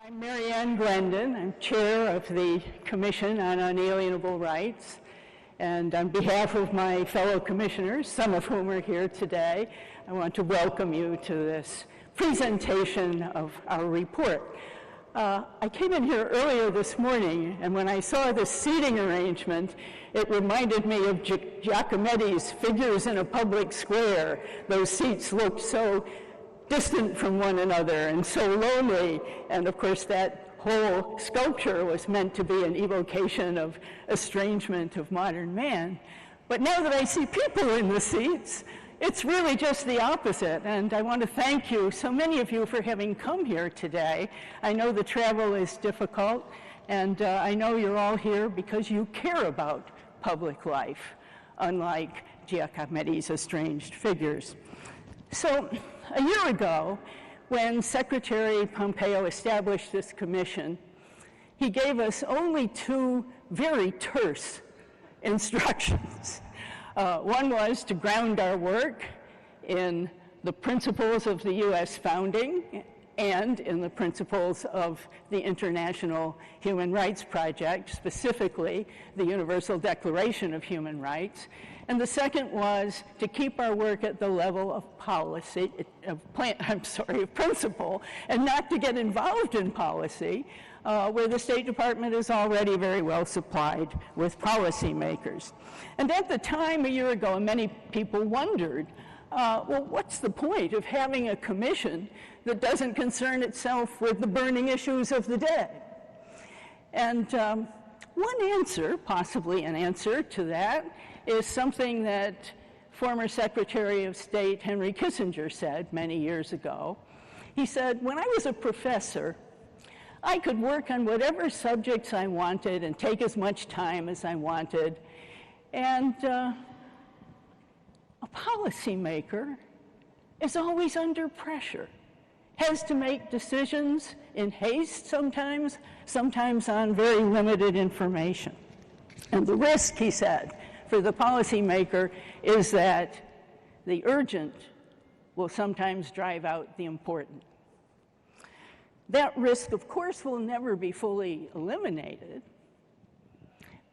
I'm Marianne Glendon. I'm chair of the Commission on Unalienable Rights. And on behalf of my fellow commissioners, some of whom are here today, I want to welcome you to this presentation of our report. I came in here earlier this morning, and when I saw the seating arrangement, it reminded me of Giacometti's Figures in a Public Square. Those seats looked so distant from one another and so lonely, and of course that whole sculpture was meant to be an evocation of estrangement of modern man. But now that I see people in the seats, it's really just the opposite, and I want to thank you, so many of you, for having come here today. I know the travel is difficult, and I know you're all here because you care about public life, unlike Giacometti's estranged figures. So, a year ago, when Secretary Pompeo established this commission, he gave us only two very terse instructions. One was to ground our work in the principles of the U.S. founding and in the principles of the International Human Rights Project, specifically the Universal Declaration of Human Rights. And the second was to keep our work at the level of policy, of principle, and not to get involved in policy, where the State Department is already very well supplied with policymakers. And at the time, a year ago, many people wondered, well, what's the point of having a commission that doesn't concern itself with the burning issues of the day? And one answer, possibly an answer to that, is something that former Secretary of State Henry Kissinger said many years ago. He said, when I was a professor, I could work on whatever subjects I wanted and take as much time as I wanted. And a policymaker is always under pressure, has to make decisions in haste sometimes on very limited information. And the risk, he said, for the policymaker is that the urgent will sometimes drive out the important. That risk, of course, will never be fully eliminated,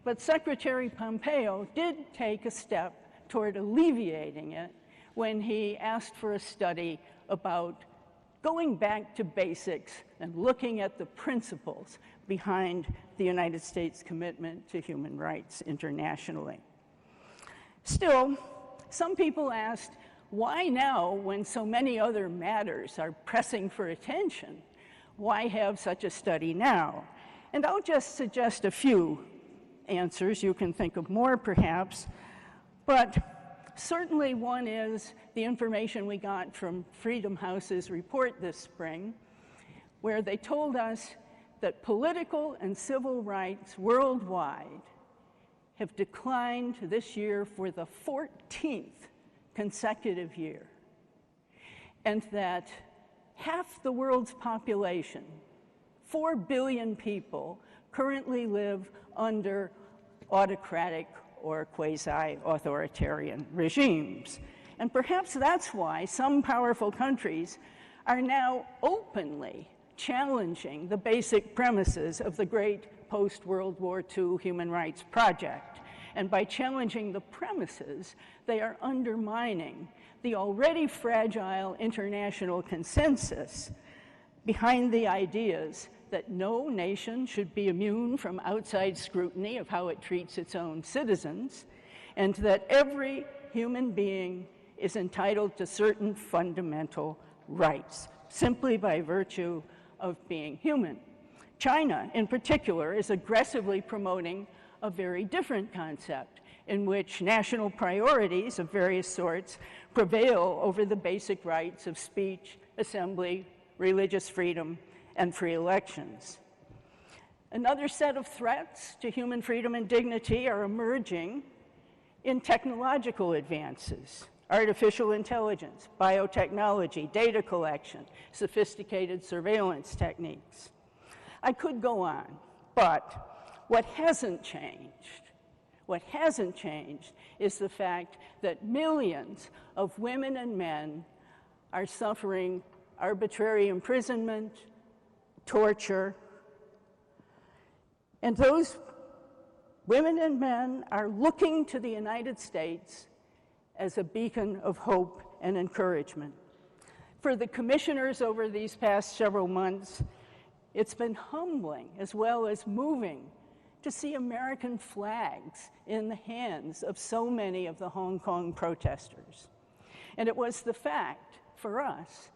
but Secretary Pompeo did take a step toward alleviating it when he asked for a study about going back to basics and looking at the principles behind the United States commitment to human rights internationally. Still, some people asked, why now when so many other matters are pressing for attention? Why have such a study now? And I'll just suggest a few answers. You can think of more, perhaps. But certainly one is the information we got from Freedom House's report this spring, where they told us that political and civil rights worldwide have declined this year for the 14th consecutive year, and that half the world's population, 4 billion people, currently live under autocratic or quasi-authoritarian regimes. And perhaps that's why some powerful countries are now openly challenging the basic premises of the great post-World War II human rights project. And by challenging the premises, they are undermining the already fragile international consensus behind the ideas that no nation should be immune from outside scrutiny of how it treats its own citizens, and that every human being is entitled to certain fundamental rights, simply by virtue of being human. China, in particular, is aggressively promoting a very different concept in which national priorities of various sorts prevail over the basic rights of speech, assembly, religious freedom, and free elections. Another set of threats to human freedom and dignity are emerging in technological advances. Artificial intelligence, biotechnology, data collection, sophisticated surveillance techniques. I could go on, but what hasn't changed is the fact that millions of women and men are suffering arbitrary imprisonment, torture. And those women and men are looking to the United States as a beacon of hope and encouragement. For the commissioners over these past several months, it's been humbling as well as moving to see American flags in the hands of so many of the Hong Kong protesters. And it was the fact for us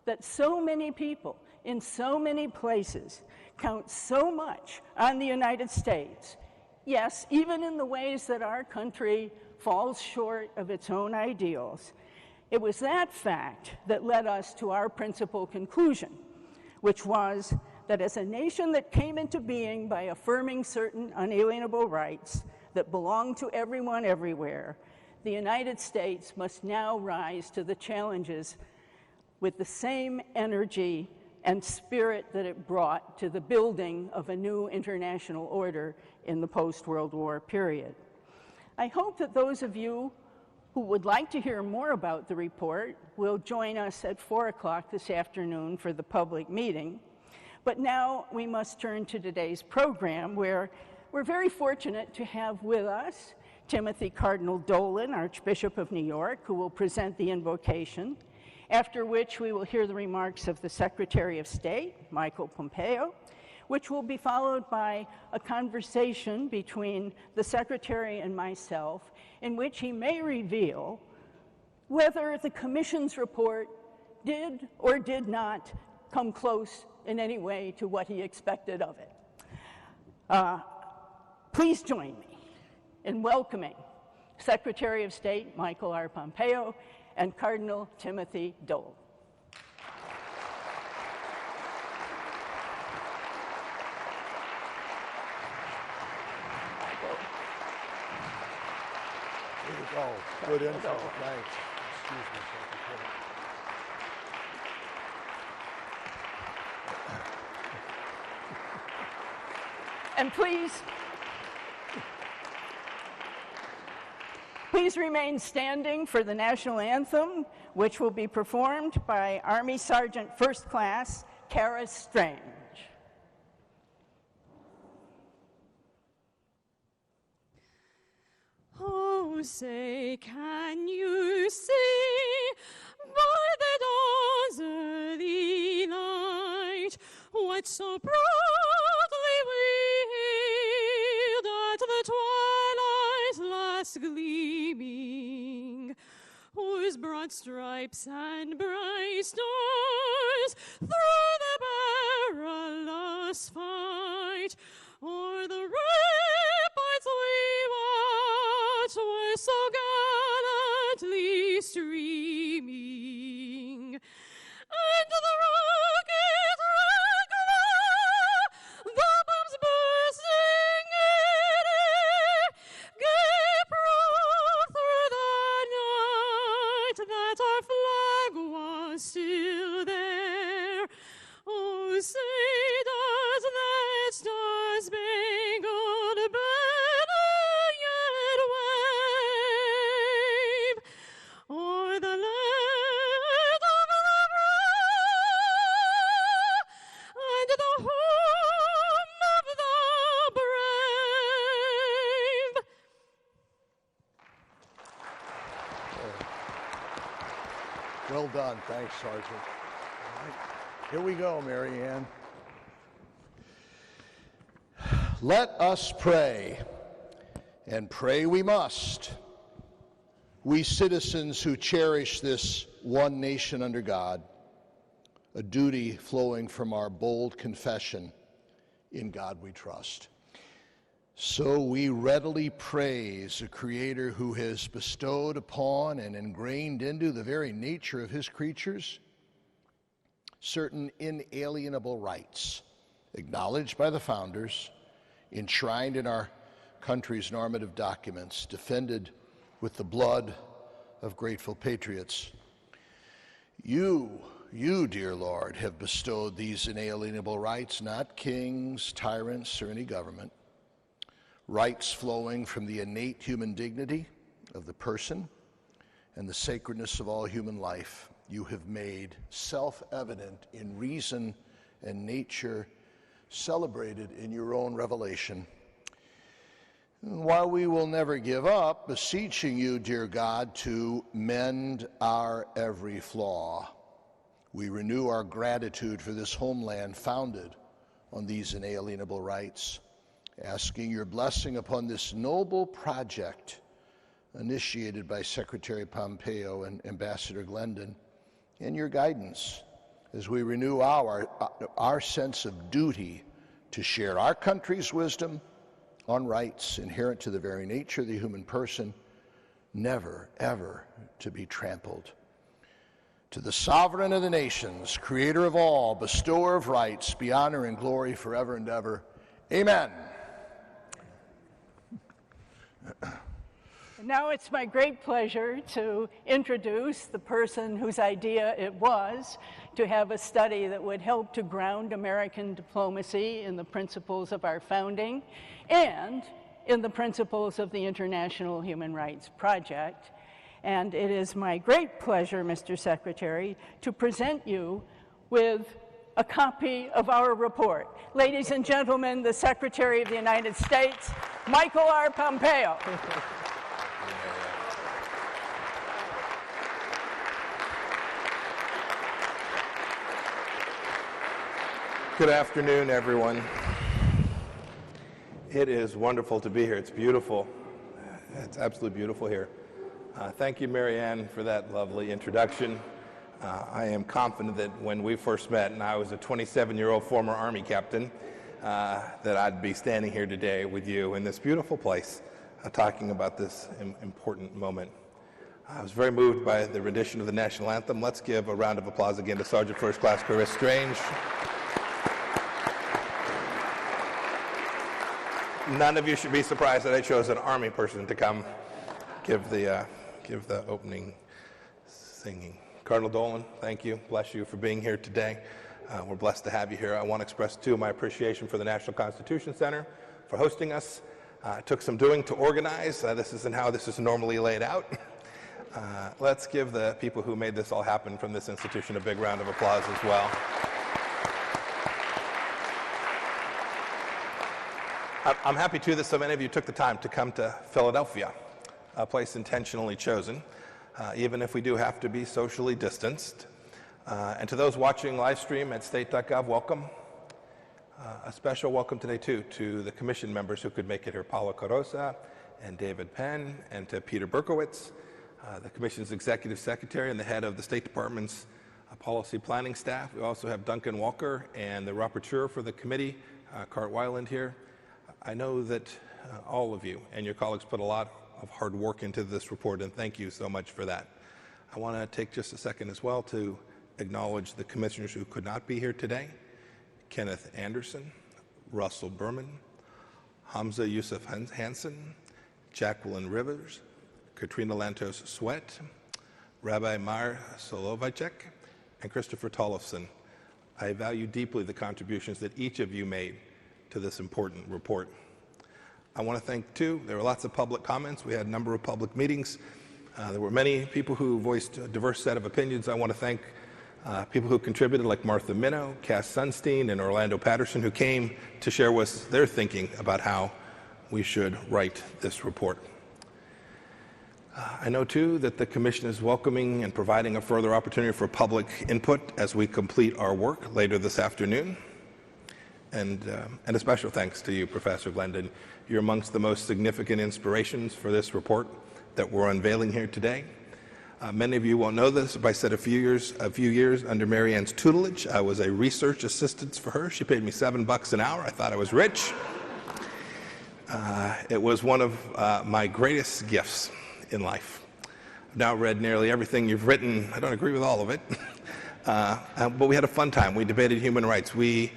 that so many people in so many places count so much on the United States. Yes, even in the ways that our country falls short of its own ideals. It was that fact that led us to our principal conclusion, which was that as a nation that came into being by affirming certain unalienable rights that belong to everyone everywhere, the United States must now rise to the challenges with the same energy and spirit that it brought to the building of a new international order in the post-World War period. I hope that those of you who would like to hear more about the report will join us at 4 o'clock this afternoon for the public meeting. But now we must turn to today's program, where we're very fortunate to have with us Timothy Cardinal Dolan, Archbishop of New York, who will present the invocation, after which we will hear the remarks of the Secretary of State, Michael Pompeo, which will be followed by a conversation between the Secretary and myself, in which he may reveal whether the Commission's report did or did not come close in any way to what he expected of it. Please join me in welcoming Secretary of State Michael R. Pompeo and Cardinal Timothy Dolan. Here we go. Good info. Thanks. Excuse me, Secretary. And please remain standing for the national anthem, which will be performed by Army Sergeant First Class Kara Strange. Oh, say, can you see by the dawn's early light what so proudly wheeled at the twilight's last gleaming, whose broad stripes and bright stars through the perilous fight o'er the ramparts we watch were so gallantly streaming, and the rocket red glow, the bombs bursting in air, gave proof through the night that our flag was still there. Oh, say does that star-spangled banner yet wave o'er the land of the brave and the home of the brave? Well done. Thanks, Sergeant. All right. Here we go, Mary Ann. Let us pray, and pray we must. We citizens who cherish this one nation under God, a duty flowing from our bold confession, in God we trust. So we readily praise a Creator who has bestowed upon and ingrained into the very nature of his creatures certain inalienable rights, acknowledged by the founders, enshrined in our country's normative documents, defended with the blood of grateful patriots. You, dear Lord, have bestowed these inalienable rights, not kings, tyrants, or any government, rights flowing from the innate human dignity of the person and the sacredness of all human life. You have made self-evident in reason and nature celebrated in your own revelation. While we will never give up, beseeching you, dear God, to mend our every flaw, we renew our gratitude for this homeland founded on these inalienable rights, asking your blessing upon this noble project initiated by Secretary Pompeo and Ambassador Glendon, and your guidance as we renew our sense of duty to share our country's wisdom on rights inherent to the very nature of the human person, never, ever to be trampled. To the sovereign of the nations, creator of all, bestower of rights, be honor and glory forever and ever. Amen. Now it's my great pleasure to introduce the person whose idea it was to have a study that would help to ground American diplomacy in the principles of our founding and in the principles of the International Human Rights Project. And it is my great pleasure, Mr. Secretary, to present you with a copy of our report. Ladies and gentlemen, the Secretary of the United States, Michael R. Pompeo. Good afternoon, everyone. It is wonderful to be here. It's beautiful. It's absolutely beautiful here. Thank you, Mary Ann, for that lovely introduction. I am confident that when we first met, and I was a 27-year-old former Army captain, that I'd be standing here today with you in this beautiful place, talking about this important moment. I was very moved by the rendition of the national anthem. Let's give a round of applause again to Sergeant First Class Chris Strange. None of you should be surprised that I chose an Army person to come give the opening singing. Cardinal Dolan, thank you. Bless you for being here today. We're blessed to have you here. I want to express, too, my appreciation for the National Constitution Center for hosting us. It took some doing to organize. This isn't how this is normally laid out. Let's give the people who made this all happen from this institution a big round of applause as well. I'm happy, too, that so many of you took the time to come to Philadelphia, a place intentionally chosen, even if we do have to be socially distanced. And to those watching live stream at state.gov, welcome. A special welcome today, too, to the commission members who could make it here, Paula Carosa and David Penn, and to Peter Berkowitz, the commission's executive secretary and the head of the State Department's policy planning staff. We also have Duncan Walker and the rapporteur for the committee, Cart Weiland, here. I know that all of you and your colleagues put a lot of hard work into this report, and thank you so much for that. I want to take just a second as well to acknowledge the commissioners who could not be here today: Kenneth Anderson, Russell Berman, Hamza Yusuf Hansen, Jacqueline Rivers, Katrina Lantos Sweat, Rabbi Mar Solovicek, and Christopher Tollefson. I value deeply the contributions that each of you made to this important report. I want to thank, too, there were lots of public comments. We had a number of public meetings. There were many people who voiced a diverse set of opinions. I want to thank people who contributed, like Martha Minow, Cass Sunstein, and Orlando Patterson, who came to share with us their thinking about how we should write this report. I know, too, that the Commission is welcoming and providing a further opportunity for public input as we complete our work later this afternoon. And a special thanks to you, Professor Glendon. You're amongst the most significant inspirations for this report that we're unveiling here today. Many of you won't know this, but I said a few years under Mary Ann's tutelage. I was a research assistant for her. She paid me $7 an hour. I thought I was rich. It was one of my greatest gifts in life. I've now read nearly everything you've written. I don't agree with all of it, but we had a fun time. We debated human rights. We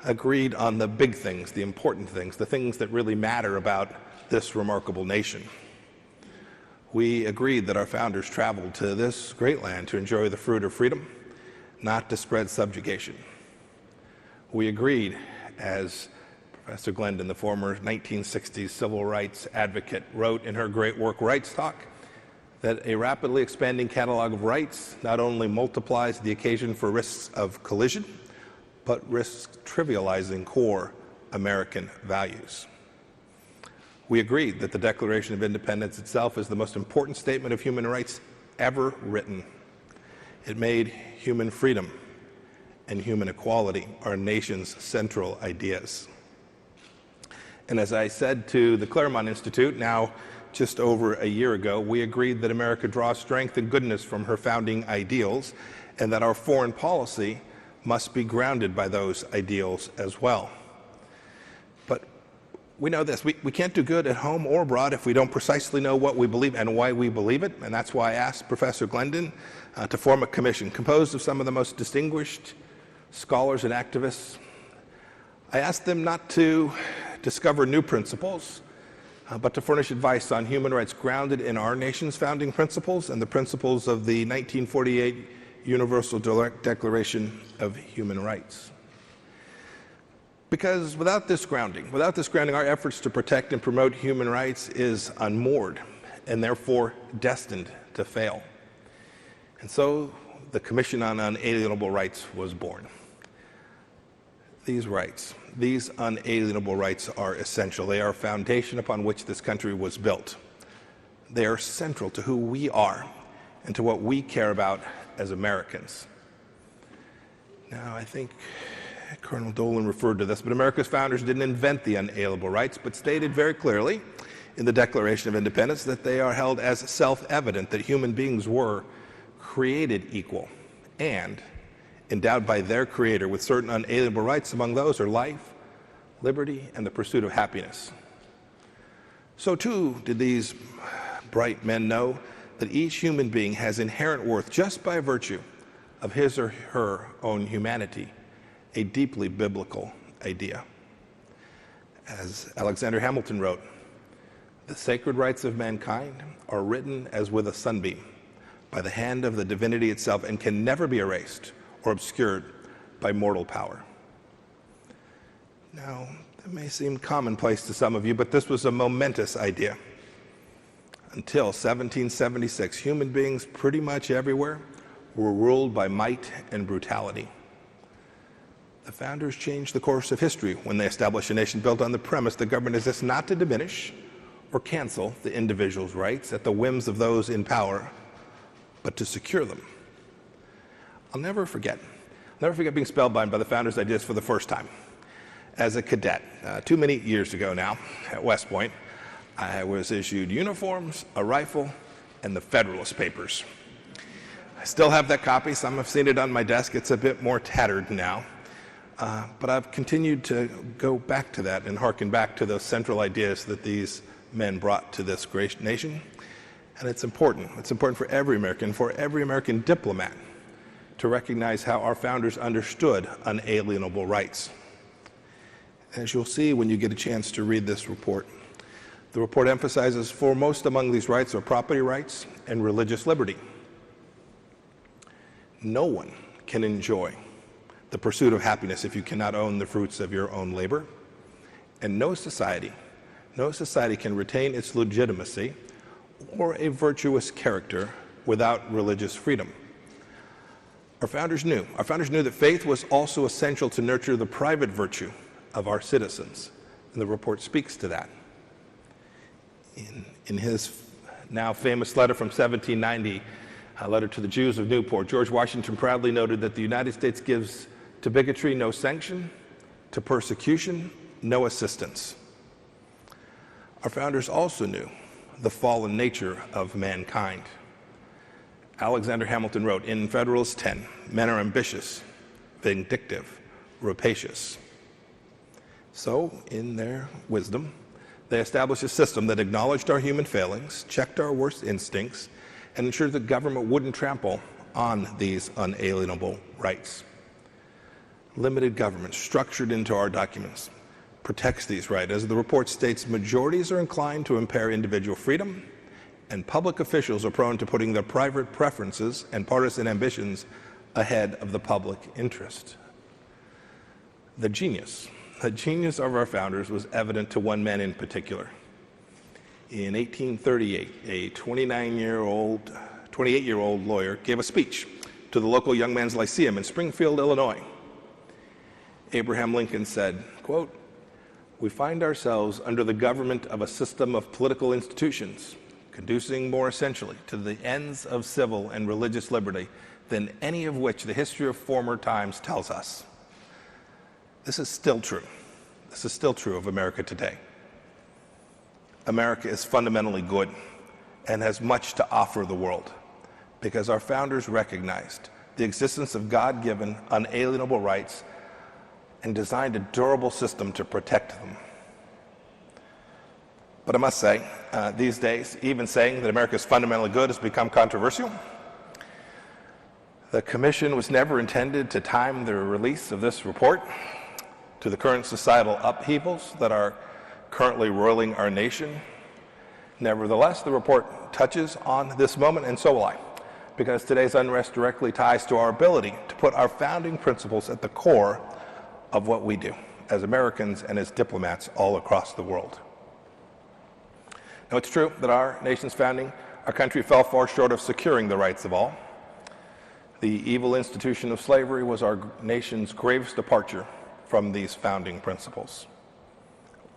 agreed on the big things, the important things, the things that really matter about this remarkable nation. We agreed that our founders traveled to this great land to enjoy the fruit of freedom, not to spread subjugation. We agreed, as Professor Glendon, the former 1960s civil rights advocate, wrote in her great work, Rights Talk, that a rapidly expanding catalog of rights not only multiplies the occasion for risks of collision, but risks trivializing core American values. We agreed that the Declaration of Independence itself is the most important statement of human rights ever written. It made human freedom and human equality our nation's central ideas. And as I said to the Claremont Institute, now just over a year ago, we agreed that America draws strength and goodness from her founding ideals, and that our foreign policy must be grounded by those ideals as well. But we know this, we can't do good at home or abroad if we don't precisely know what we believe and why we believe it, and that's why I asked Professor Glendon to form a commission composed of some of the most distinguished scholars and activists. I asked them not to discover new principles, but to furnish advice on human rights grounded in our nation's founding principles and the principles of the 1948 Universal Declaration of Human Rights. Because without this grounding, our efforts to protect and promote human rights is unmoored and therefore destined to fail. And so the Commission on Unalienable Rights was born. These rights, these unalienable rights are essential. They are a foundation upon which this country was built. They are central to who we are and to what we care about as Americans. Now, I think Colonel Dolan referred to this, but America's founders didn't invent the unalienable rights, but stated very clearly in the Declaration of Independence that they are held as self-evident that human beings were created equal and endowed by their Creator with certain unalienable rights. Among those are life, liberty, and the pursuit of happiness. So too did these bright men know that each human being has inherent worth just by virtue of his or her own humanity, a deeply biblical idea. As Alexander Hamilton wrote, "The sacred rights of mankind are written as with a sunbeam by the hand of the divinity itself and can never be erased or obscured by mortal power." Now, that may seem commonplace to some of you, but this was a momentous idea. Until 1776, human beings pretty much everywhere were ruled by might and brutality. The founders changed the course of history when they established a nation built on the premise that government exists not to diminish or cancel the individual's rights at the whims of those in power, but to secure them. I'll never forget being spellbound by the founders' ideas for the first time. As a cadet, too many years ago now, at West Point, I was issued uniforms, a rifle, and the Federalist Papers. I still have that copy. Some have seen it on my desk. It's a bit more tattered now. But I've continued to go back to that and hearken back to those central ideas that these men brought to this great nation. And it's important. It's important for every American diplomat to recognize how our founders understood unalienable rights. As you'll see when you get a chance to read this report, the report emphasizes foremost among these rights are property rights and religious liberty. No one can enjoy the pursuit of happiness if you cannot own the fruits of your own labor. And no society can retain its legitimacy or a virtuous character without religious freedom. Our founders knew that faith was also essential to nurture the private virtue of our citizens, and the report speaks to that. In his now famous letter from 1790, a letter to the Jews of Newport, George Washington proudly noted that the United States gives to bigotry no sanction, to persecution no assistance. Our founders also knew the fallen nature of mankind. Alexander Hamilton wrote in Federalist 10, "Men are ambitious, vindictive, rapacious." So, in their wisdom, they established a system that acknowledged our human failings, checked our worst instincts, and ensured that government wouldn't trample on these unalienable rights. Limited government, structured into our documents, protects these rights. As the report states, majorities are inclined to impair individual freedom, and public officials are prone to putting their private preferences and partisan ambitions ahead of the public interest. The genius of our founders was evident to one man in particular. In 1838, a 28-year-old lawyer gave a speech to the local Young Men's Lyceum in Springfield, Illinois. Abraham Lincoln said, quote, "We find ourselves under the government of a system of political institutions, conducing more essentially to the ends of civil and religious liberty than any of which the history of former times tells us." This is still true. This is still true of America today. America is fundamentally good and has much to offer the world because our founders recognized the existence of God-given, unalienable rights and designed a durable system to protect them. But I must say, these days, even saying that America is fundamentally good has become controversial. The Commission was never intended to time the release of this report to the current societal upheavals that are currently roiling our nation. Nevertheless, the report touches on this moment, and so will I, because today's unrest directly ties to our ability to put our founding principles at the core of what we do as Americans and as diplomats all across the world. Now, it's true that our nation's founding, our country fell far short of securing the rights of all. The evil institution of slavery was our nation's gravest departure from these founding principles.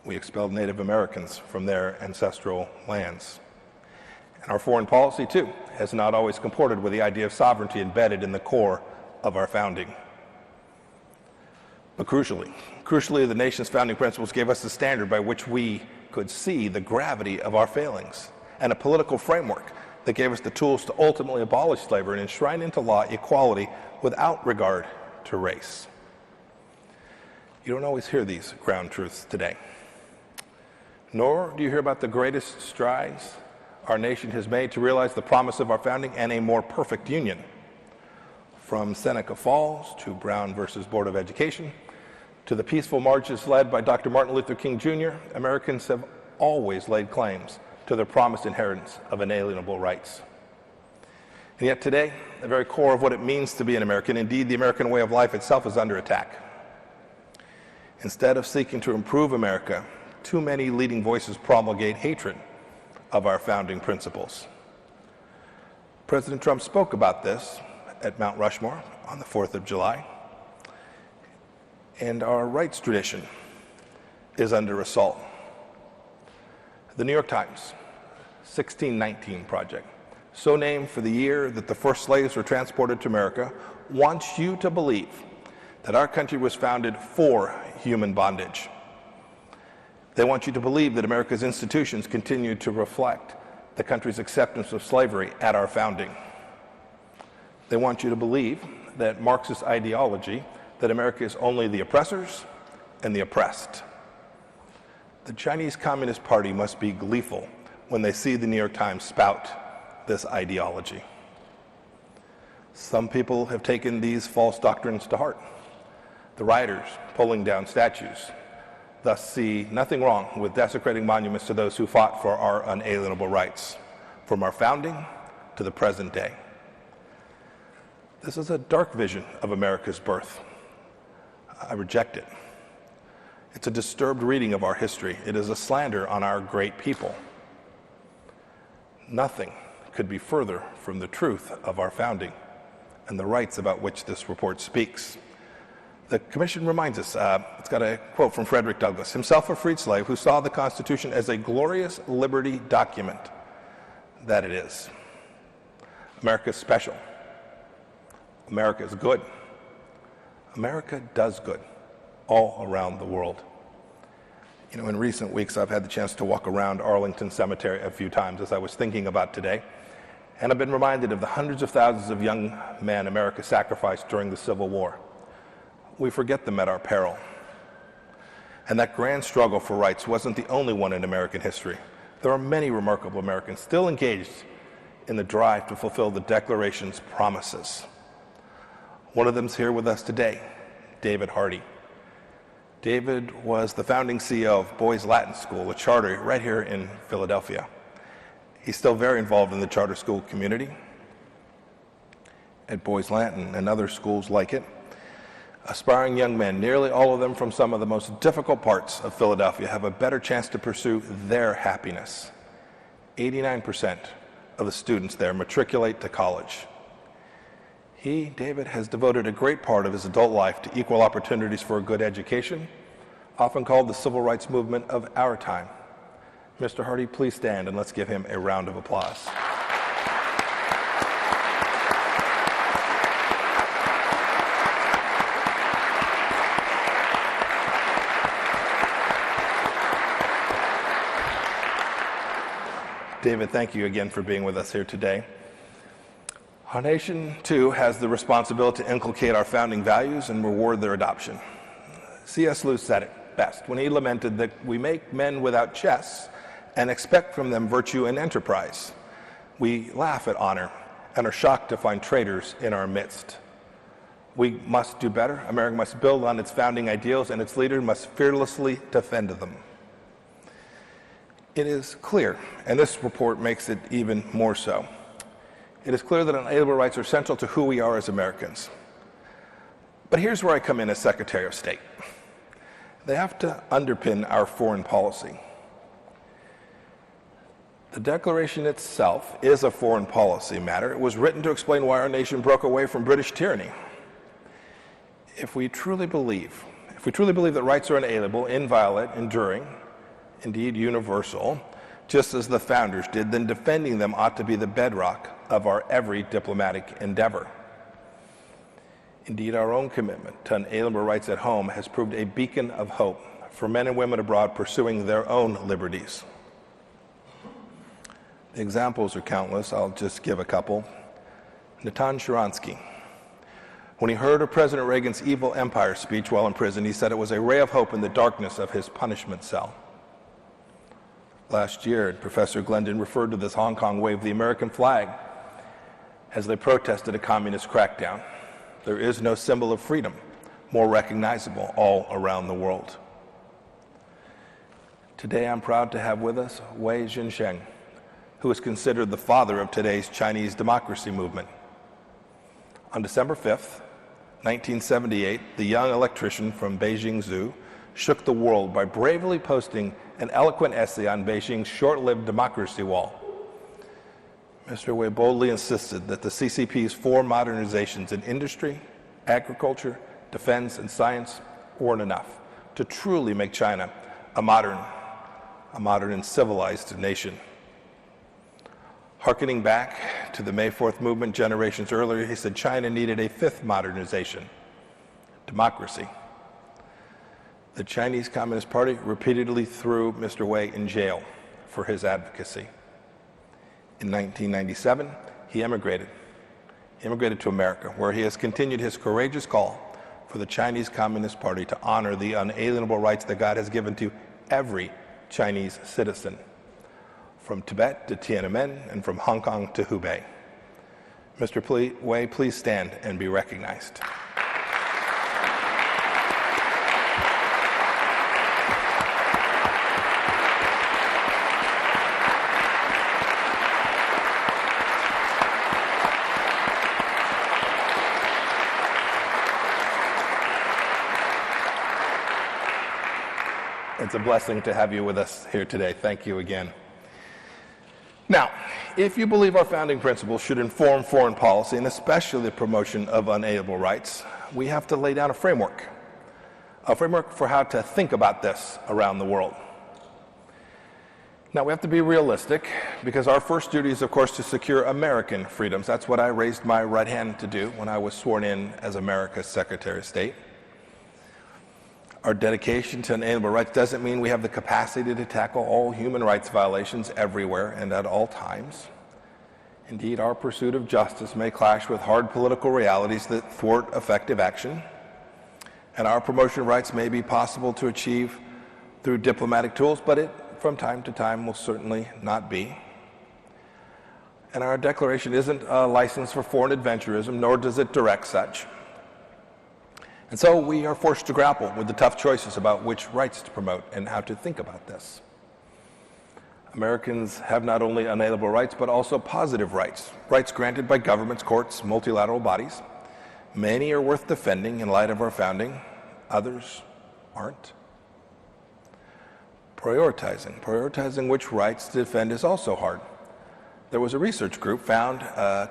We expelled Native Americans from their ancestral lands. And our foreign policy, too, has not always comported with the idea of sovereignty embedded in the core of our founding. But crucially, the nation's founding principles gave us the standard by which we could see the gravity of our failings and a political framework that gave us the tools to ultimately abolish slavery and enshrine into law equality without regard to race. You don't always hear these ground truths today, nor do you hear about the greatest strides our nation has made to realize the promise of our founding and a more perfect union. From Seneca Falls to Brown versus Board of Education, to the peaceful marches led by Dr. Martin Luther King Jr., Americans have always laid claims to their promised inheritance of inalienable rights. And yet today, the very core of what it means to be an American, indeed the American way of life itself, is under attack. Instead of seeking to improve America, too many leading voices promulgate hatred of our founding principles. President Trump spoke about this at Mount Rushmore on the 4th of July. And our rights tradition is under assault. The New York Times 1619 Project, so named for the year that the first slaves were transported to America, wants you to believe that our country was founded for human bondage. They want you to believe that America's institutions continue to reflect the country's acceptance of slavery at our founding. They want you to believe that Marxist ideology, that America is only the oppressors and the oppressed. The Chinese Communist Party must be gleeful when they see the New York Times spout this ideology. Some people have taken these false doctrines to heart. The rioters pulling down statues thus see nothing wrong with desecrating monuments to those who fought for our unalienable rights, from our founding to the present day. This is a dark vision of America's birth. I reject it. It's a disturbed reading of our history. It is a slander on our great people. Nothing could be further from the truth of our founding and the rights about which this report speaks. The Commission reminds us, it's got a quote from Frederick Douglass, himself a freed slave who saw the Constitution as a glorious liberty document that it is. America is special. America is good. America does good all around the world. You know, in recent weeks, I've had the chance to walk around Arlington Cemetery a few times as I was thinking about today, and I've been reminded of the hundreds of thousands of young men America sacrificed during the Civil War. We forget them at our peril. And that grand struggle for rights wasn't the only one in American history. There are many remarkable Americans still engaged in the drive to fulfill the Declaration's promises. One of them's here with us today, David Hardy. David was the founding CEO of Boys Latin School, a charter right here in Philadelphia. He's still very involved in the charter school community. At Boys Latin and other schools like it, aspiring young men, nearly all of them from some of the most difficult parts of Philadelphia, have a better chance to pursue their happiness. 89% of the students there matriculate to college. He, David, has devoted a great part of his adult life to equal opportunities for a good education, often called the civil rights movement of our time. Mr. Hardy, please stand and let's give him a round of applause. David, thank you again for being with us here today. Our nation, too, has the responsibility to inculcate our founding values and reward their adoption. C.S. Lewis said it best when he lamented that we make men without chests and expect from them virtue and enterprise. We laugh at honor and are shocked to find traitors in our midst. We must do better. America must build on its founding ideals, and its leaders must fearlessly defend them. It is clear, and this report makes it even more so, it is clear that unalienable rights are central to who we are as Americans. But here's where I come in as Secretary of State. They have to underpin our foreign policy. The Declaration itself is a foreign policy matter. It was written to explain why our nation broke away from British tyranny. If we truly believe that rights are inalienable, inviolate, enduring, indeed universal, just as the founders did, then defending them ought to be the bedrock of our every diplomatic endeavor. Indeed, our own commitment to unalienable rights at home has proved a beacon of hope for men and women abroad pursuing their own liberties. The examples are countless. I'll just give a couple. Natan Sharansky. When he heard of President Reagan's evil empire speech while in prison, he said it was a ray of hope in the darkness of his punishment cell. Last year, Professor Glendon referred to this Hong Kong wave the American flag as they protested a communist crackdown. There is no symbol of freedom more recognizable all around the world. Today, I'm proud to have with us Wei Jinsheng, who is considered the father of today's Chinese democracy movement. On December 5th, 1978, the young electrician from Beijing Zoo shook the world by bravely posting an eloquent essay on Beijing's short-lived democracy wall. Mr. Wei boldly insisted that the CCP's four modernizations in industry, agriculture, defense, and science weren't enough to truly make China a modern and civilized nation. Harkening back to the May 4th movement generations earlier, he said China needed a fifth modernization, democracy. The Chinese Communist Party repeatedly threw Mr. Wei in jail for his advocacy. In 1997, he immigrated to America, where he has continued his courageous call for the Chinese Communist Party to honor the unalienable rights that God has given to every Chinese citizen, from Tibet to Tiananmen and from Hong Kong to Hubei. Mr. Wei, please stand and be recognized. It's a blessing to have you with us here today. Thank you again. Now, if you believe our founding principles should inform foreign policy, and especially the promotion of unalienable rights, we have to lay down a framework for how to think about this around the world. Now, we have to be realistic, because our first duty is, of course, to secure American freedoms. That's what I raised my right hand to do when I was sworn in as America's Secretary of State. Our dedication to unalienable rights doesn't mean we have the capacity to tackle all human rights violations everywhere and at all times. Indeed, our pursuit of justice may clash with hard political realities that thwart effective action, and our promotion of rights may be possible to achieve through diplomatic tools, but it, from time to time, will certainly not be. And our declaration isn't a license for foreign adventurism, nor does it direct such. And so we are forced to grapple with the tough choices about which rights to promote and how to think about this. Americans have not only unalienable rights, but also positive rights, rights granted by governments, courts, multilateral bodies. Many are worth defending in light of our founding, others aren't. Prioritizing which rights to defend is also hard. there was a research group found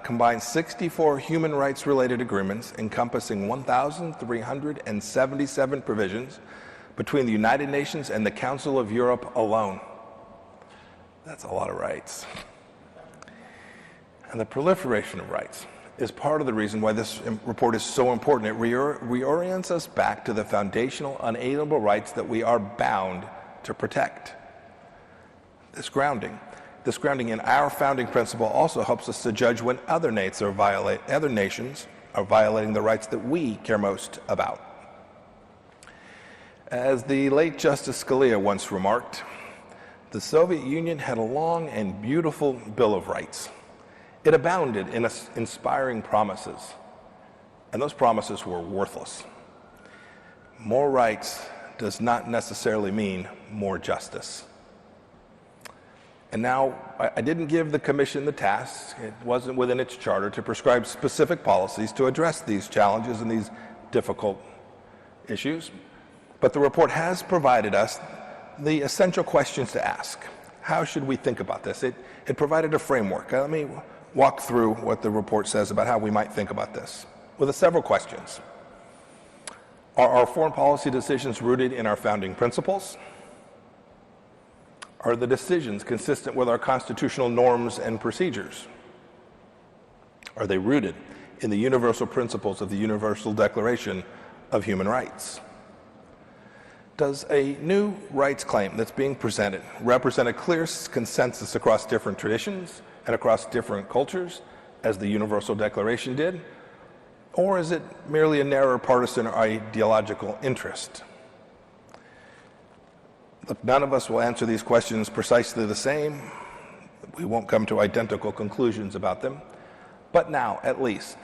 combined 64 human rights related agreements encompassing 1,377 provisions between the United Nations and the Council of Europe alone. That's a lot of rights. And the proliferation of rights is part of the reason why this report is so important. It reorients us back to the foundational, unalienable rights that we are bound to protect. This grounding in our founding principle also helps us to judge when other nations are violating the rights that we care most about. As the late Justice Scalia once remarked, the Soviet Union had a long and beautiful Bill of Rights. It abounded in inspiring promises, and those promises were worthless. More rights does not necessarily mean more justice. And now, I didn't give the Commission the task, it wasn't within its charter to prescribe specific policies to address these challenges and these difficult issues, but the report has provided us the essential questions to ask. How should we think about this? It provided a framework. Let me walk through what the report says about how we might think about this with several questions. Are our foreign policy decisions rooted in our founding principles? Are the decisions consistent with our constitutional norms and procedures? Are they rooted in the universal principles of the Universal Declaration of Human Rights? Does a new rights claim that's being presented represent a clear consensus across different traditions and across different cultures, as the Universal Declaration did? Or is it merely a narrow partisan or ideological interest? Look, none of us will answer these questions precisely the same. We won't come to identical conclusions about them. But now, at least,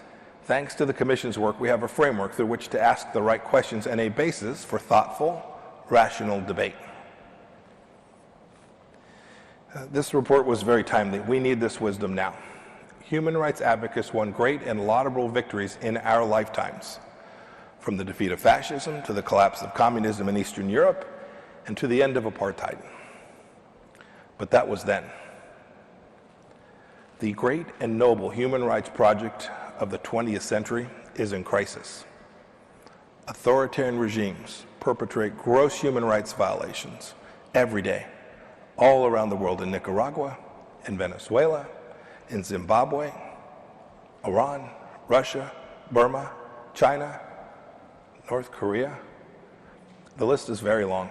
thanks to the Commission's work, we have a framework through which to ask the right questions and a basis for thoughtful, rational debate. This report was very timely. We need this wisdom now. Human rights advocates won great and laudable victories in our lifetimes, from the defeat of fascism to the collapse of communism in Eastern Europe and to the end of apartheid. But that was then. The great and noble human rights project of the 20th century is in crisis. Authoritarian regimes perpetrate gross human rights violations every day, all around the world, in Nicaragua, in Venezuela, in Zimbabwe, Iran, Russia, Burma, China, North Korea. The list is very long.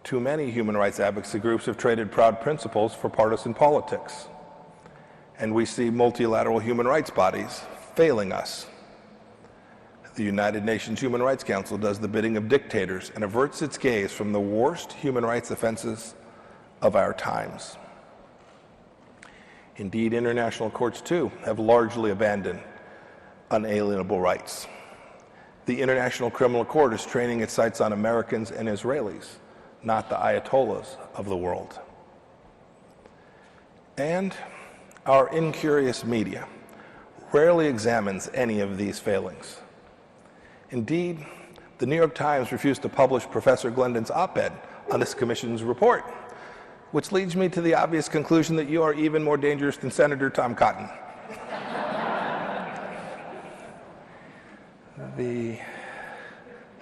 Too many human rights advocacy groups have traded proud principles for partisan politics, and we see multilateral human rights bodies failing us. The United Nations Human Rights Council does the bidding of dictators and averts its gaze from the worst human rights offenses of our times. Indeed, international courts, too, have largely abandoned unalienable rights. The International Criminal Court is training its sights on Americans and Israelis, not the Ayatollahs of the world. And our incurious media rarely examines any of these failings. Indeed, the New York Times refused to publish Professor Glendon's op-ed on this Commission's report, which leads me to the obvious conclusion that you are even more dangerous than Senator Tom Cotton.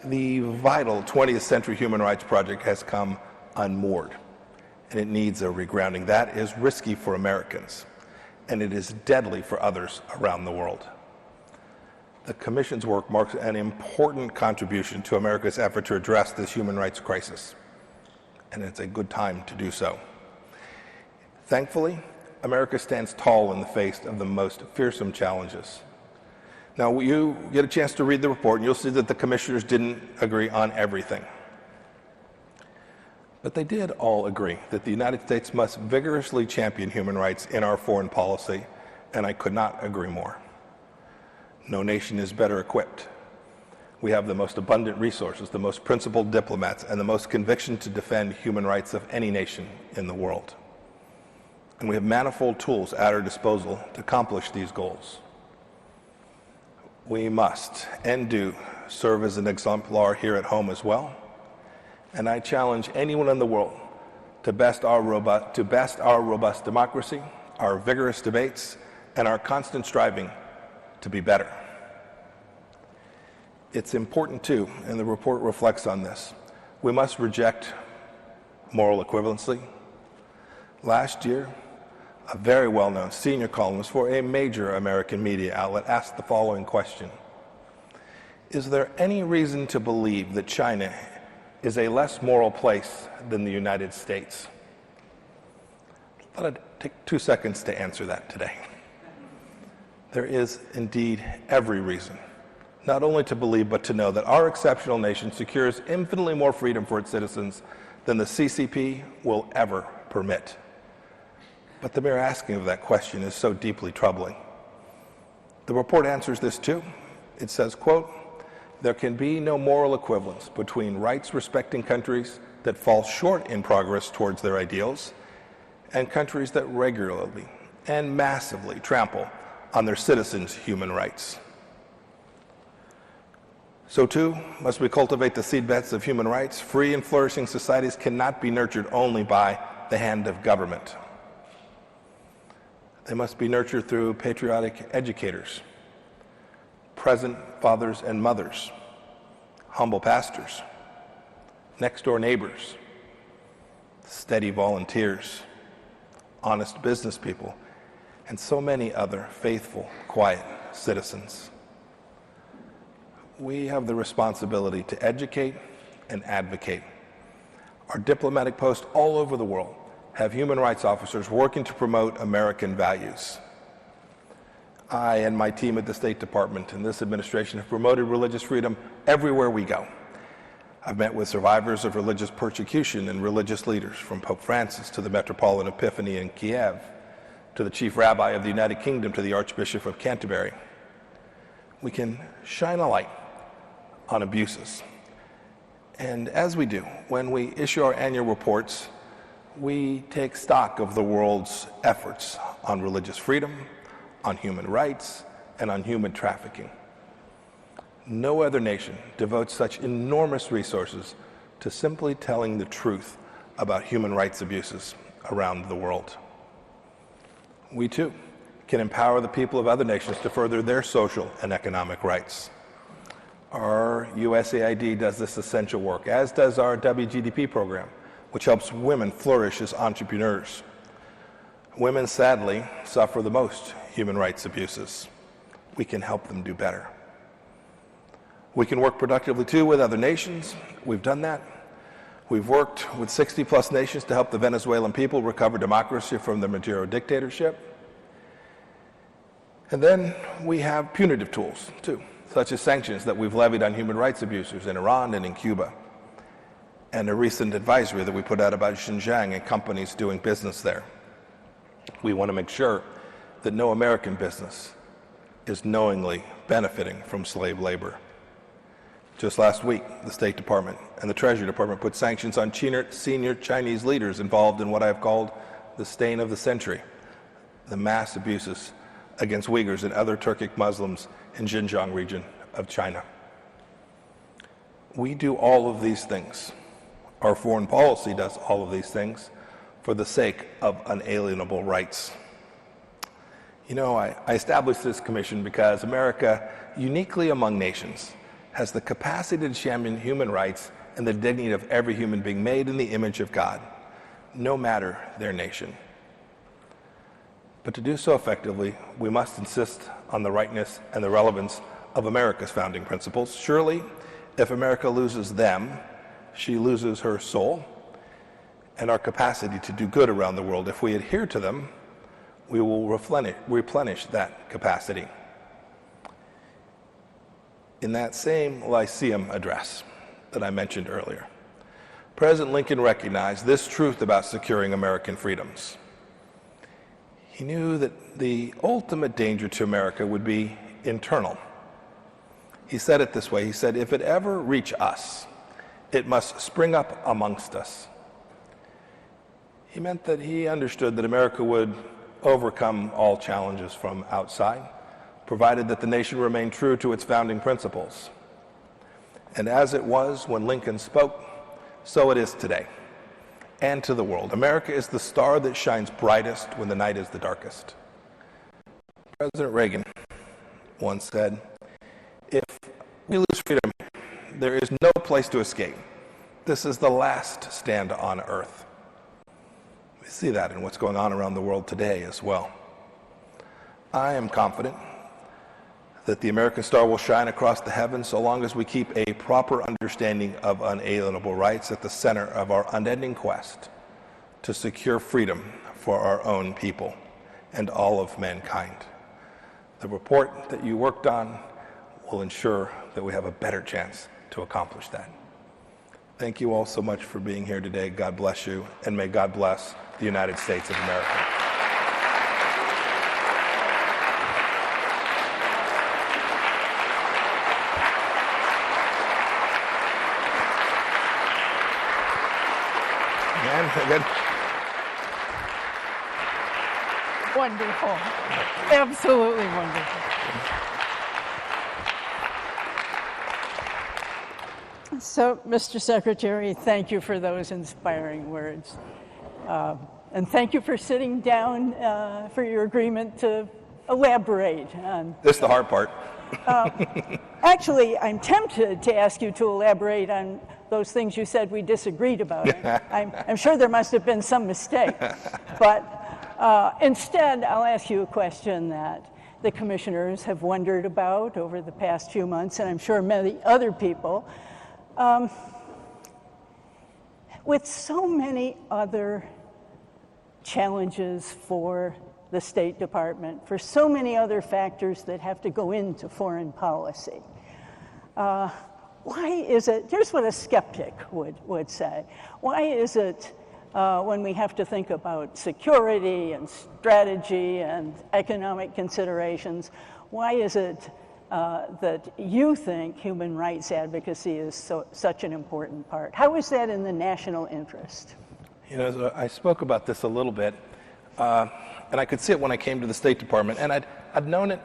The vital 20th century human rights project has come unmoored, and it needs a regrounding. That is risky for Americans, and it is deadly for others around the world. The Commission's work marks an important contribution to America's effort to address this human rights crisis, and it's a good time to do so. Thankfully, America stands tall in the face of the most fearsome challenges. Now, you get a chance to read the report, and you'll see that the commissioners didn't agree on everything. But they did all agree that the United States must vigorously champion human rights in our foreign policy, and I could not agree more. No nation is better equipped. We have the most abundant resources, the most principled diplomats, and the most conviction to defend human rights of any nation in the world. And we have manifold tools at our disposal to accomplish these goals. We must, and do, serve as an exemplar here at home as well. And I challenge anyone in the world to best our robust democracy, our vigorous debates, and our constant striving to be better. It's important too, and the report reflects on this, we must reject moral equivalency. Last year, a very well-known senior columnist for a major American media outlet asked the following question: is there any reason to believe that China is a less moral place than the United States? I thought I'd take 2 seconds to answer that today. There is indeed every reason, not only to believe but to know that our exceptional nation secures infinitely more freedom for its citizens than the CCP will ever permit. But the mere asking of that question is so deeply troubling. The report answers this too. It says, quote, there can be no moral equivalence between rights-respecting countries that fall short in progress towards their ideals and countries that regularly and massively trample on their citizens' human rights. So too must we cultivate the seedbeds of human rights. Free and flourishing societies cannot be nurtured only by the hand of government. They must be nurtured through patriotic educators, present fathers and mothers, humble pastors, next-door neighbors, steady volunteers, honest business people, and so many other faithful, quiet citizens. We have the responsibility to educate and advocate. Our diplomatic posts all over the world have human rights officers working to promote American values. I and my team at the State Department and this administration have promoted religious freedom everywhere we go. I've met with survivors of religious persecution and religious leaders, from Pope Francis to the Metropolitan Epiphany in Kiev, to the Chief Rabbi of the United Kingdom, to the Archbishop of Canterbury. We can shine a light on abuses. And as we do, when we issue our annual reports, we take stock of the world's efforts on religious freedom, on human rights, and on human trafficking. No other nation devotes such enormous resources to simply telling the truth about human rights abuses around the world. We too can empower the people of other nations to further their social and economic rights. Our USAID does this essential work, as does our WGDP program, which helps women flourish as entrepreneurs. Women, sadly, suffer the most human rights abuses. We can help them do better. We can work productively, too, with other nations. We've done that. We've worked with 60-plus nations to help the Venezuelan people recover democracy from the Maduro dictatorship. And then we have punitive tools, too, such as sanctions that we've levied on human rights abusers in Iran and in Cuba, and a recent advisory that we put out about Xinjiang and companies doing business there. We want to make sure that no American business is knowingly benefiting from slave labor. Just last week, the State Department and the Treasury Department put sanctions on senior Chinese leaders involved in what I have called the stain of the century, the mass abuses against Uyghurs and other Turkic Muslims in Xinjiang region of China. We do all of these things. Our foreign policy does all of these things for the sake of unalienable rights. You know, I established this commission because America, uniquely among nations, has the capacity to champion human rights and the dignity of every human being made in the image of God, no matter their nation. But to do so effectively, we must insist on the rightness and the relevance of America's founding principles. Surely, if America loses them, she loses her soul and our capacity to do good around the world. If we adhere to them, we will replenish that capacity. In that same Lyceum address that I mentioned earlier, President Lincoln recognized this truth about securing American freedoms. He knew that the ultimate danger to America would be internal. He said it this way, he said, if it ever reach us, it must spring up amongst us. He meant that he understood that America would overcome all challenges from outside, provided that the nation remained true to its founding principles. And as it was when Lincoln spoke, so it is today. and to the world. America is the star that shines brightest when the night is the darkest. President Reagan once said, "If we lose freedom, there is no place to escape. This is the last stand on earth." We see that in what's going on around the world today as well. I am confident that the American star will shine across the heavens so long as we keep a proper understanding of unalienable rights at the center of our unending quest to secure freedom for our own people and all of mankind. The report that you worked on will ensure that we have a better chance to accomplish that. Thank you all so much for being here today. God bless you, and may God bless the United States of America. Good. Wonderful. Absolutely wonderful. So, Mr. Secretary, thank you for those inspiring words. And thank you for sitting down for your agreement to elaborate on. This is the hard part. Actually, I'm tempted to ask you to elaborate on those things you said we disagreed about. I'm sure there must have been some mistake. But instead, I'll ask you a question that the commissioners have wondered about over the past few months, and I'm sure many other people. With so many other challenges for the State Department, for so many other factors that have to go into foreign policy, why is it, here's what a skeptic would say, why is it when we have to think about security and strategy and economic considerations, why is it that you think human rights advocacy is such an important part? How is that in the national interest? You know, I spoke about this a little bit, and I could see it when I came to the State Department, and I'd known it.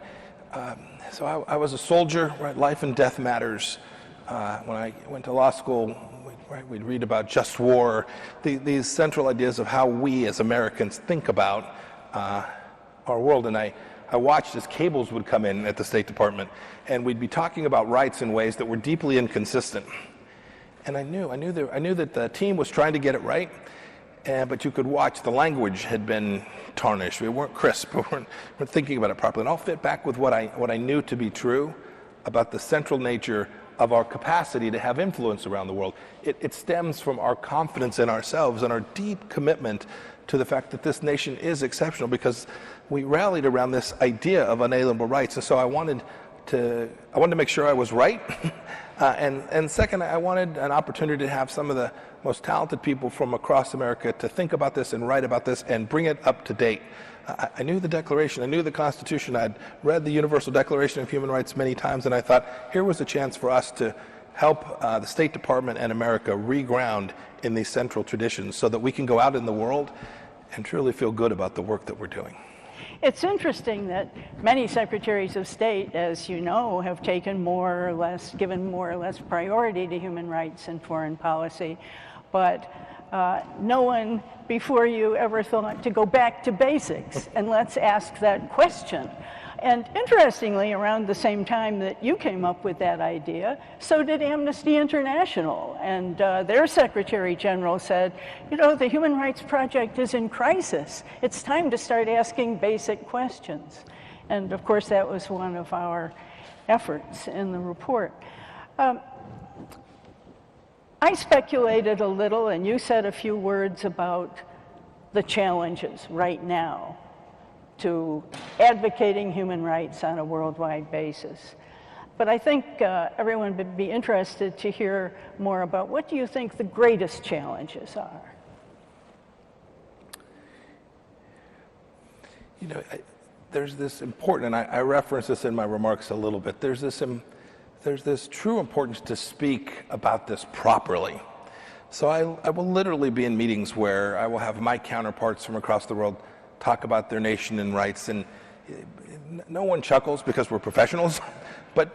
So I was a soldier, right? Life and death matters. When I went to law school, we'd read about just war, these central ideas of how we as Americans think about our world. And I watched as cables would come in at the State Department, and we'd be talking about rights in ways that were deeply inconsistent. And I knew that the team was trying to get it right, but you could watch the language had been tarnished. We weren't crisp. We weren't thinking about it properly. And I'll fit back with what I knew to be true about the central nature of our capacity to have influence around the world. It stems from our confidence in ourselves and our deep commitment to the fact that this nation is exceptional, because we rallied around this idea of unalienable rights. And so I wanted to make sure I was right. And second, I wanted an opportunity to have some of the most talented people from across America to think about this and write about this and bring it up to date. I knew the Declaration, I knew the Constitution, I'd read the Universal Declaration of Human Rights many times, and I thought here was a chance for us to help the State Department and America reground in these central traditions so that we can go out in the world and truly feel good about the work that we're doing. It's interesting that many secretaries of state, as you know, have taken given more or less priority to human rights and foreign policy, but no one before you ever thought to go back to basics, and let's ask that question. And interestingly, around the same time that you came up with that idea, so did Amnesty International. And their Secretary General said, you know, the Human Rights Project is in crisis. It's time to start asking basic questions. And of course, that was one of our efforts in the report. I speculated a little, and you said a few words about the challenges right now to advocating human rights on a worldwide basis. But I think everyone would be interested to hear more about what do you think the greatest challenges are? You know, there's this important, and I reference this in my remarks a little bit, there's this true importance to speak about this properly. So I will literally be in meetings where I will have my counterparts from across the world talk about their nation and rights, and no one chuckles because we're professionals, but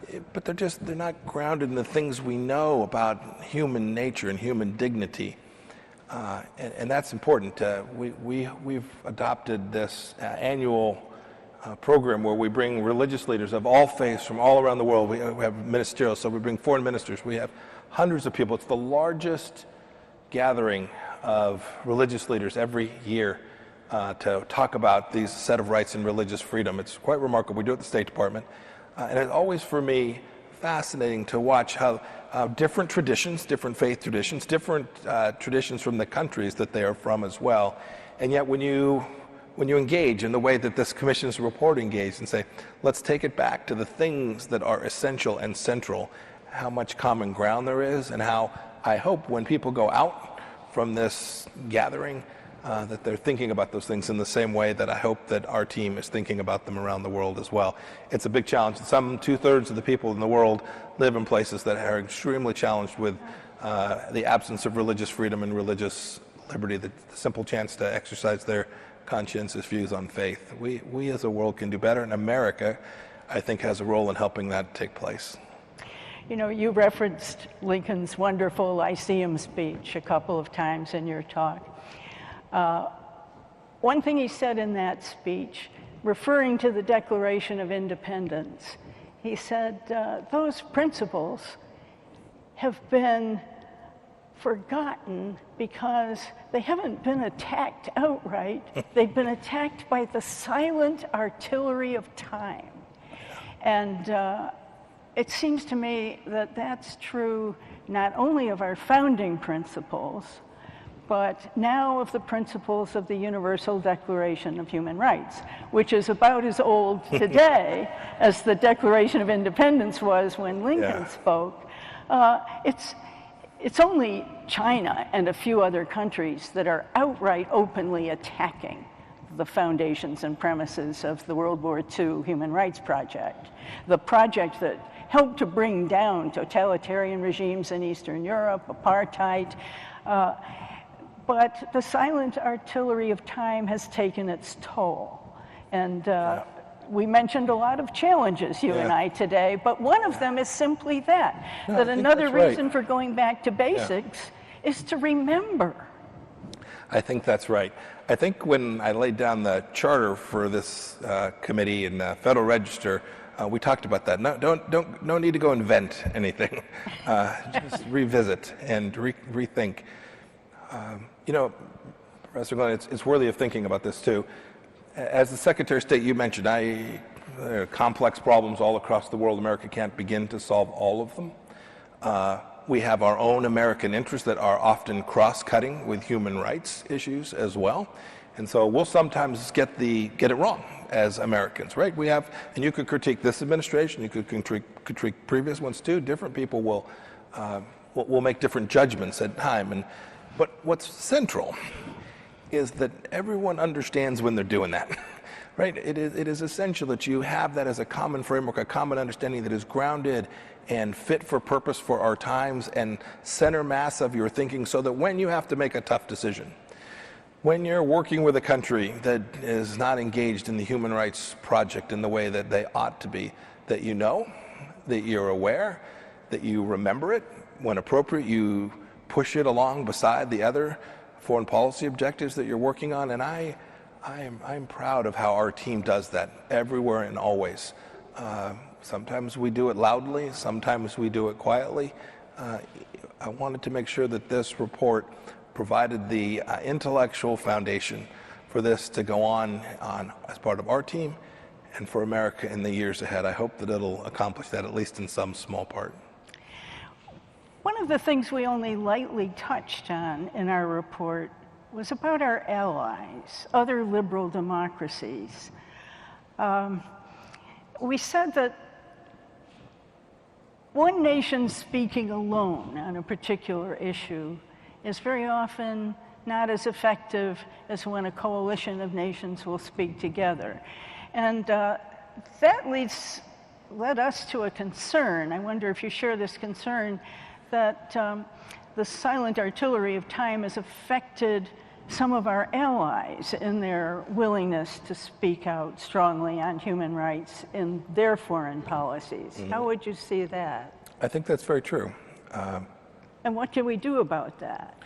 they're not grounded in the things we know about human nature and human dignity. And that's important. We've adopted this annual program where we bring religious leaders of all faiths from all around the world. We have ministerial, so we bring foreign ministers. We have hundreds of people. It's the largest gathering of religious leaders every year to talk about these set of rights and religious freedom. It's quite remarkable. We do it at the State Department. And it's always, for me, fascinating to watch how different traditions, different faith traditions, different traditions from the countries that they are from as well. And yet when you engage in the way that this commission's report engaged and say, let's take it back to the things that are essential and central, how much common ground there is, and how I hope when people go out from this gathering that they're thinking about those things in the same way that I hope that our team is thinking about them around the world as well. It's a big challenge. Some 2/3 of the people in the world live in places that are extremely challenged with the absence of religious freedom and religious liberty, the simple chance to exercise their conscientious views on faith. We as a world can do better, and America, I think, has a role in helping that take place. You know, you referenced Lincoln's wonderful Lyceum speech a couple of times in your talk. One thing he said in that speech, referring to the Declaration of Independence, he said, those principles have been forgotten because they haven't been attacked outright. They've been attacked by the silent artillery of time. And it seems to me that that's true not only of our founding principles, but now of the principles of the Universal Declaration of Human Rights, which is about as old today as the Declaration of Independence was when Lincoln spoke. It's only China and a few other countries that are outright openly attacking the foundations and premises of the World War II Human Rights Project, the project that helped to bring down totalitarian regimes in Eastern Europe, apartheid. But the silent artillery of time has taken its toll. And we mentioned a lot of challenges, you and I, today, but one of them is simply that another reason for going back to basics is to remember. I think that's right. I think when I laid down the charter for this committee in the Federal Register, we talked about that. No need to go invent anything. Just revisit and rethink. You know, Professor Glenn, it's worthy of thinking about this too. As the Secretary of State, you mentioned, there are complex problems all across the world. America can't begin to solve all of them. We have our own American interests that are often cross-cutting with human rights issues as well. And so we'll sometimes get it wrong as Americans, right? And you could critique this administration, you could critique previous ones too. Different people will make different judgments at time. But what's central is that everyone understands when they're doing that, right? It is essential that you have that as a common framework, a common understanding that is grounded and fit for purpose for our times and center mass of your thinking, so that when you have to make a tough decision, when you're working with a country that is not engaged in the human rights project in the way that they ought to be, that you know, that you're aware, that you remember it, when appropriate, you push it along beside the other foreign policy objectives that you're working on. And I'm proud of how our team does that everywhere and always. Sometimes we do it loudly, sometimes we do it quietly. I wanted to make sure that this report provided the intellectual foundation for this to go on as part of our team and for America in the years ahead. I hope that it'll accomplish that, at least in some small part. One of the things we only lightly touched on in our report was about our allies, other liberal democracies. We said that one nation speaking alone on a particular issue is very often not as effective as when a coalition of nations will speak together. And that led us to a concern. I wonder if you share this concern that the silent artillery of time has affected some of our allies in their willingness to speak out strongly on human rights in their foreign policies. Mm-hmm. How would you see that? I think that's very true. And what can we do about that?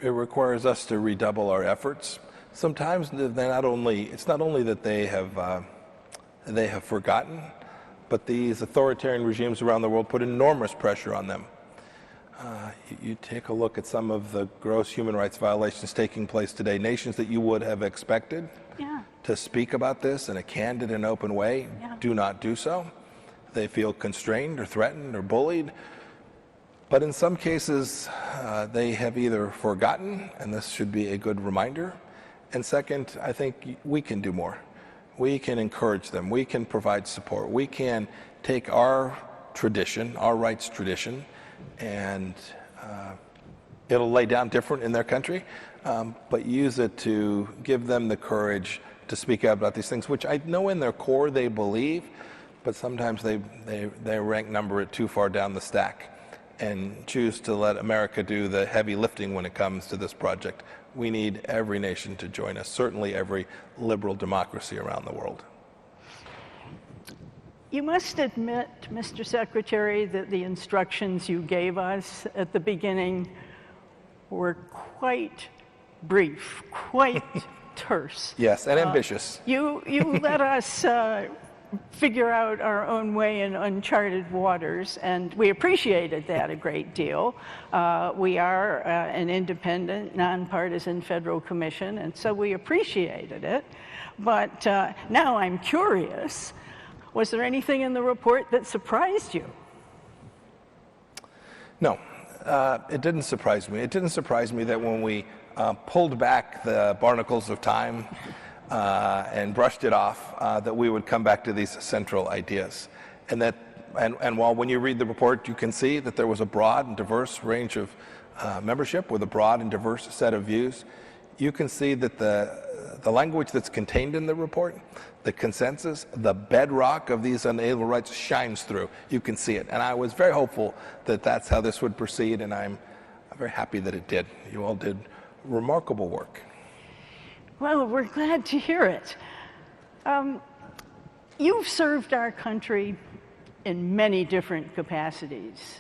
It requires us to redouble our efforts. Sometimes it's not only that they have forgotten, but these authoritarian regimes around the world put enormous pressure on them. You take a look at some of the gross human rights violations taking place today, nations that you would have expected to speak about this in a candid and open way do not do so. They feel constrained or threatened or bullied. But in some cases, they have either forgotten, and this should be a good reminder, and second, I think we can do more. We can encourage them. We can provide support. We can take our tradition, our rights tradition, and it'll lay down different in their country, but use it to give them the courage to speak out about these things, which I know in their core they believe, but sometimes they rank number it too far down the stack and choose to let America do the heavy lifting when it comes to this project. We need every nation to join us, certainly every liberal democracy around the world. You must admit, Mr. Secretary, that the instructions you gave us at the beginning were quite brief, quite terse. Yes, and ambitious. You let us figure out our own way in uncharted waters, and we appreciated that a great deal. We are an independent, nonpartisan federal commission, and so we appreciated it. But now I'm curious, was there anything in the report that surprised you? No, it didn't surprise me. It didn't surprise me that when we pulled back the barnacles of time and brushed it off, that we would come back to these central ideas. And while when you read the report, you can see that there was a broad and diverse range of membership with a broad and diverse set of views, you can see that the language that's contained in the report, the consensus, the bedrock of these unalienable rights shines through. You can see it. And I was very hopeful that that's how this would proceed, and I'm very happy that it did. You all did remarkable work. Well, we're glad to hear it. You've served our country in many different capacities.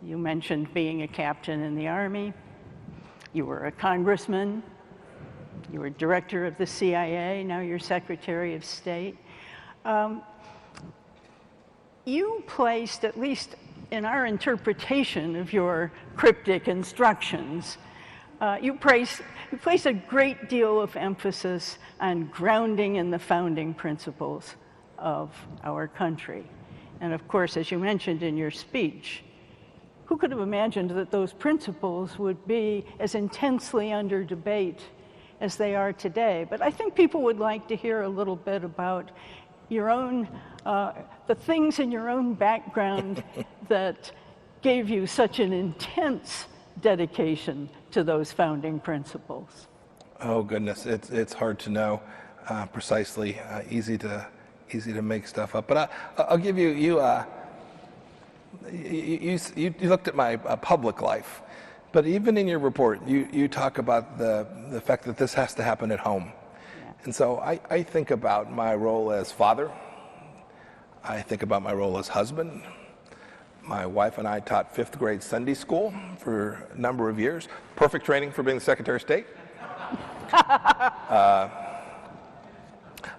You mentioned being a captain in the Army. You were a congressman. You were director of the CIA. Now you're Secretary of State. You placed, at least in our interpretation of your cryptic instructions, you place a great deal of emphasis on grounding in the founding principles of our country. And of course, as you mentioned in your speech, who could have imagined that those principles would be as intensely under debate as they are today? But I think people would like to hear a little bit about your own, the things in your own background that gave you such an intense dedication to those founding principles. Oh goodness, it's hard to know precisely. Easy to make stuff up. But I'll give you you looked at my public life, but even in your report, you talk about the fact that this has to happen at home. Yeah. And so I think about my role as father. I think about my role as husband. My wife and I taught 5th grade Sunday school for a number of years. Perfect training for being the Secretary of State.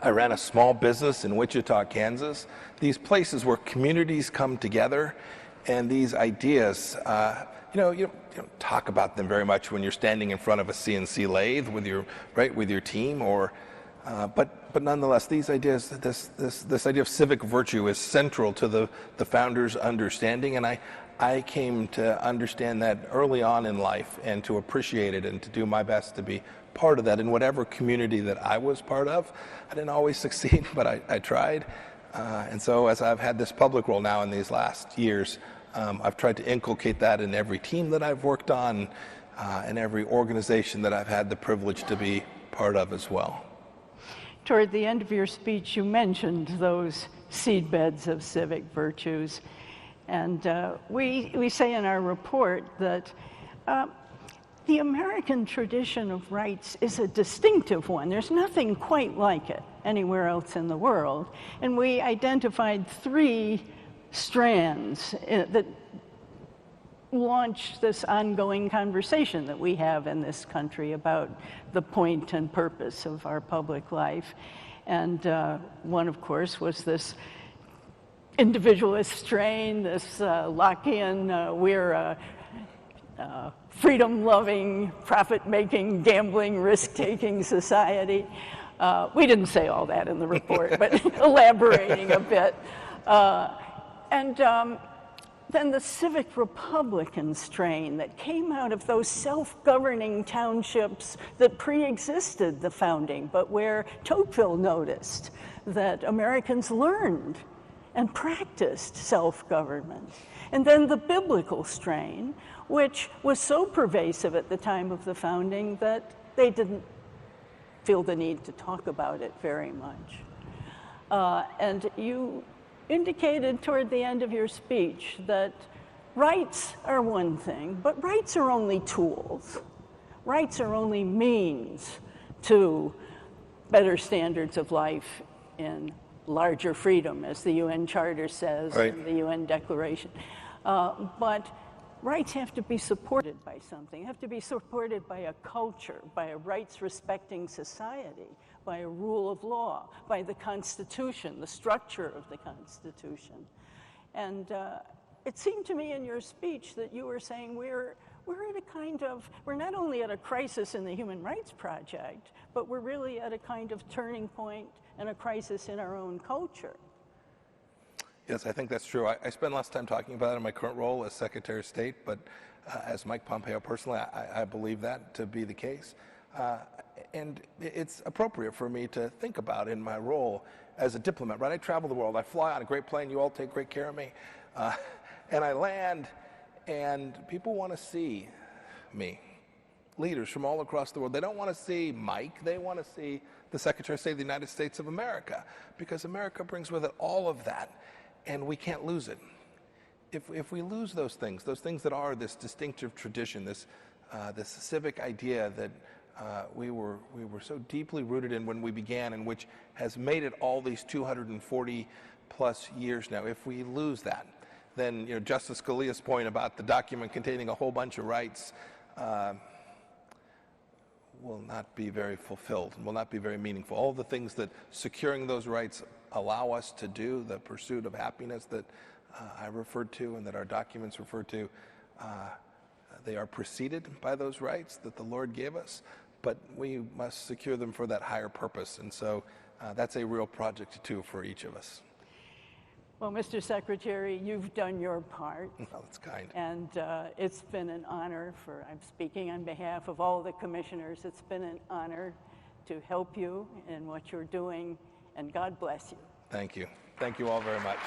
I ran a small business in Wichita, Kansas. These places where communities come together, and these ideas, you don't talk about them very much when you're standing in front of a CNC lathe with your team, or but nonetheless, these ideas, this idea of civic virtue is central to the founders' understanding, and I came to understand that early on in life and to appreciate it and to do my best to be part of that in whatever community that I was part of. I didn't always succeed, but I tried. And so as I've had this public role now in these last years, I've tried to inculcate that in every team that I've worked on, and every organization that I've had the privilege to be part of as well. Toward the end of your speech, you mentioned those seedbeds of civic virtues. And we say in our report that the American tradition of rights is a distinctive one. There's nothing quite like it anywhere else in the world. And we identified 3 strands that launch this ongoing conversation that we have in this country about the point and purpose of our public life. And one, of course, was this individualist strain, this Lockean, we're freedom-loving, profit-making, gambling, risk-taking society. We didn't say all that in the report, but elaborating a bit. Then the civic Republican strain that came out of those self-governing townships that pre-existed the founding, but where Tocqueville noticed that Americans learned and practiced self-government. And then the biblical strain, which was so pervasive at the time of the founding that they didn't feel the need to talk about it very much. And you indicated toward the end of your speech that rights are one thing, but rights are only tools. Rights are only means to better standards of life in larger freedom, as the UN Charter says, right, and the UN Declaration. But rights have to be supported by something, have to be supported by a culture, by a rights-respecting society, by a rule of law, by the Constitution, the structure of the Constitution. And it seemed to me in your speech that you were saying we're at a kind of, we're not only at a crisis in the Human Rights Project, but we're really at a kind of turning point and a crisis in our own culture. Yes, I think that's true. I spend less time talking about it in my current role as Secretary of State, but as Mike Pompeo personally, I believe that to be the case. And it's appropriate for me to think about in my role as a diplomat, right? I travel the world. I fly on a great plane. You all take great care of me. And I land, and people want to see me. Leaders from all across the world. They don't want to see Mike. They want to see the Secretary of State of the United States of America, because America brings with it all of that, and we can't lose it. If we lose those things that are this distinctive tradition, this civic idea that we were so deeply rooted in when we began, and which has made it all these 240 plus years now, if we lose that, then Justice Scalia's point about the document containing a whole bunch of rights will not be very fulfilled and will not be very meaningful. All the things that securing those rights allow us to do, the pursuit of happiness that I referred to and that our documents refer to, they are preceded by those rights that the Lord gave us, but we must secure them for that higher purpose. And so that's a real project too for each of us. Well, Mr. Secretary, you've done your part. Oh, that's kind. And it's been an honor I'm speaking on behalf of all the commissioners, it's been an honor to help you in what you're doing, and God bless you. Thank you. Thank you all very much.